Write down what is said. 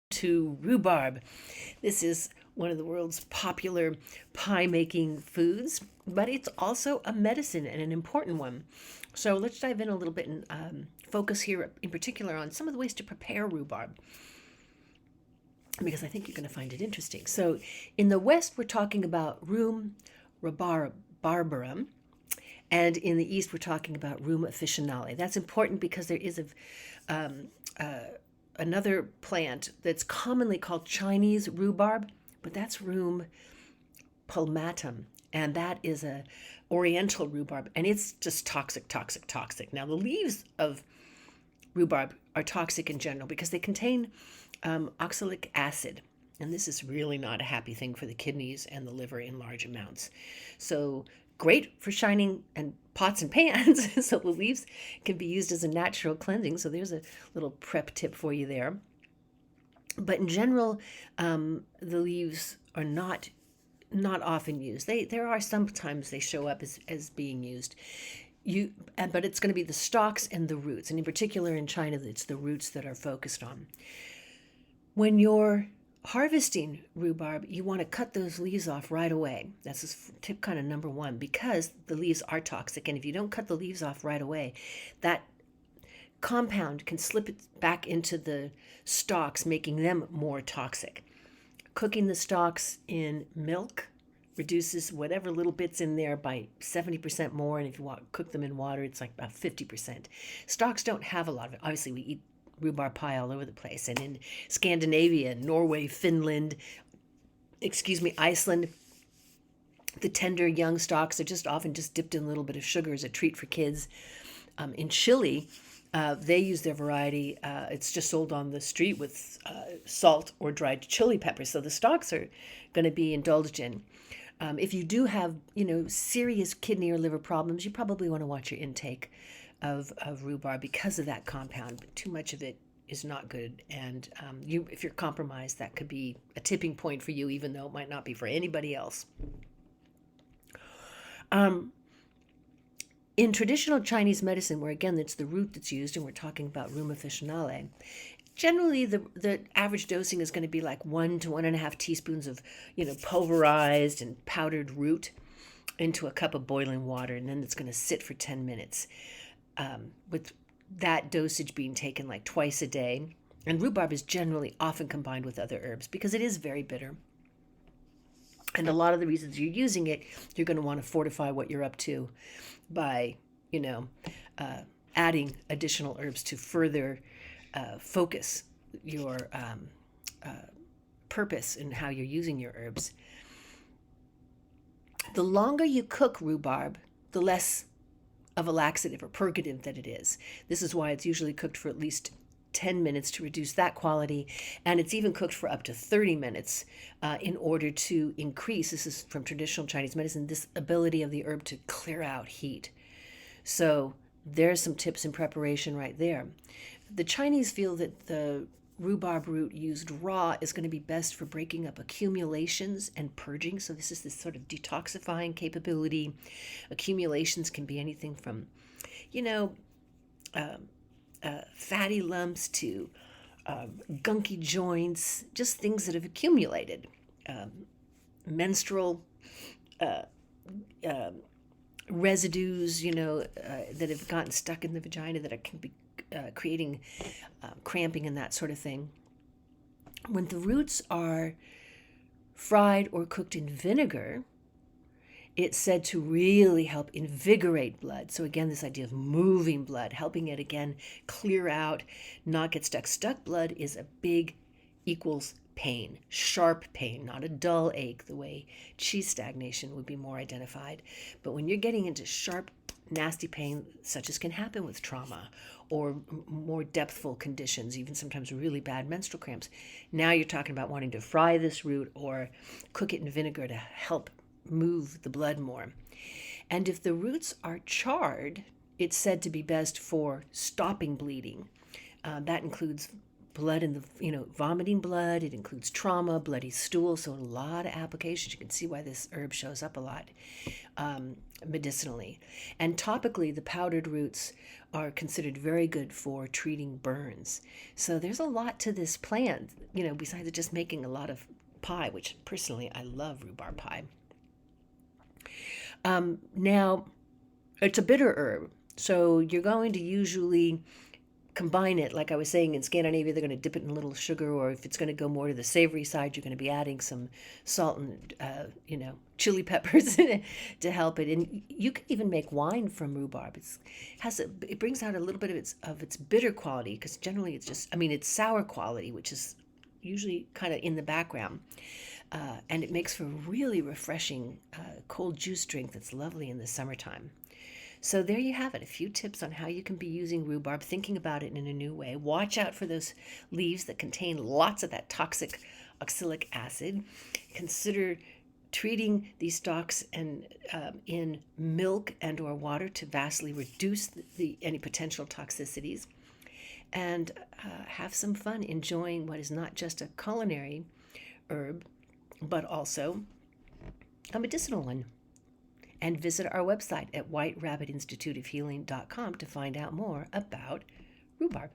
to rhubarb. This is one of the world's popular pie making foods, but it's also a medicine and an important one. So let's dive in a little bit and focus here in particular on some of the ways to prepare rhubarb because I think you're going to find it interesting. So in the West, we're talking about rhubarbarum, and in the East, we're talking about Rheum officinale. That's important because there is um, another plant that's commonly called Chinese rhubarb, but that's Rheum palmatum, and that is a oriental rhubarb, and it's just toxic, toxic, toxic. Now, the leaves of rhubarb are toxic in general because they contain oxalic acid, and this is really not a happy thing for the kidneys and the liver in large amounts. So great for shining and pots and pans. So the leaves can be used as a natural cleansing. So there's a little prep tip for you there. But in general, the leaves are not often used. There are sometimes they show up as being used. But it's going to be the stalks and the roots, and in particular in China, it's the roots that are focused on. When you're harvesting rhubarb, you want to cut those leaves off right away. That's tip kind of number one, because the leaves are toxic, and if you don't cut the leaves off right away, that compound can slip it back into the stalks, making them more toxic. Cooking the stalks in milk reduces whatever little bits in there by 70% more, and if you cook them in water, it's like about 50%. Stalks don't have a lot of it. Obviously, we eat rhubarb pie all over the place, and in Scandinavia, Norway, Finland, Iceland, the tender young stalks are just often just dipped in a little bit of sugar as a treat for kids. In Chile, they use their variety. It's just sold on the street with salt or dried chili peppers. So the stalks are going to be indulged in. If you do have, serious kidney or liver problems, you probably want to watch your intake of rhubarb because of that compound. But too much of it is not good. And if you're compromised, that could be a tipping point for you, even though it might not be for anybody else. In traditional Chinese medicine, where again it's the root that's used, and we're talking about Rheum officinale, generally the average dosing is going to be like 1 to 1.5 teaspoons of pulverized and powdered root into a cup of boiling water, and then it's going to sit for 10 minutes. With that dosage being taken like twice a day. And rhubarb is generally often combined with other herbs because it is very bitter. And a lot of the reasons you're using it, you're going to want to fortify what you're up to by, adding additional herbs to further focus your purpose in how you're using your herbs. The longer you cook rhubarb, the less of a laxative or purgative that it is. This is why it's usually cooked for at least 10 minutes to reduce that quality, and it's even cooked for up to 30 minutes in order to increase, this is from traditional Chinese medicine, this ability of the herb to clear out heat. So there's some tips in preparation right there. The Chinese feel that the rhubarb root used raw is going to be best for breaking up accumulations and purging. So this is this sort of detoxifying capability. Accumulations can be anything from, fatty lumps to gunky joints, just things that have accumulated. Menstrual residues, that have gotten stuck in the vagina that can be creating cramping and that sort of thing. When the roots are fried or cooked in vinegar, it's said to really help invigorate blood. So again, this idea of moving blood, helping it again clear out, not get stuck. Stuck blood is a big equals pain, sharp pain, not a dull ache the way chi stagnation would be more identified. But when you're getting into sharp, nasty pain, such as can happen with trauma or more depthful conditions, even sometimes really bad menstrual cramps, now you're talking about wanting to fry this root or cook it in vinegar to help move the blood more. And if the roots are charred, it's said to be best for stopping bleeding. That includes blood in the, vomiting blood. It includes trauma, bloody stool. So a lot of applications. You can see why this herb shows up a lot medicinally. And topically, the powdered roots are considered very good for treating burns. So there's a lot to this plant, besides just making a lot of pie, which personally I love rhubarb pie. Now, it's a bitter herb, so you're going to usually combine it, like I was saying, in Scandinavia, they're going to dip it in a little sugar, or if it's going to go more to the savory side, you're going to be adding some salt and, chili peppers to help it. And you can even make wine from rhubarb. It brings out a little bit of its bitter quality, because generally it's sour quality, which is usually kind of in the background. And it makes for a really refreshing cold juice drink that's lovely in the summertime. So there you have it, a few tips on how you can be using rhubarb, thinking about it in a new way. Watch out for those leaves that contain lots of that toxic oxalic acid. Consider treating these stalks in milk and or water to vastly reduce any potential toxicities. And have some fun enjoying what is not just a culinary herb, but also a medicinal one. And visit our website at whiterabbitinstituteofhealing.com to find out more about rhubarb.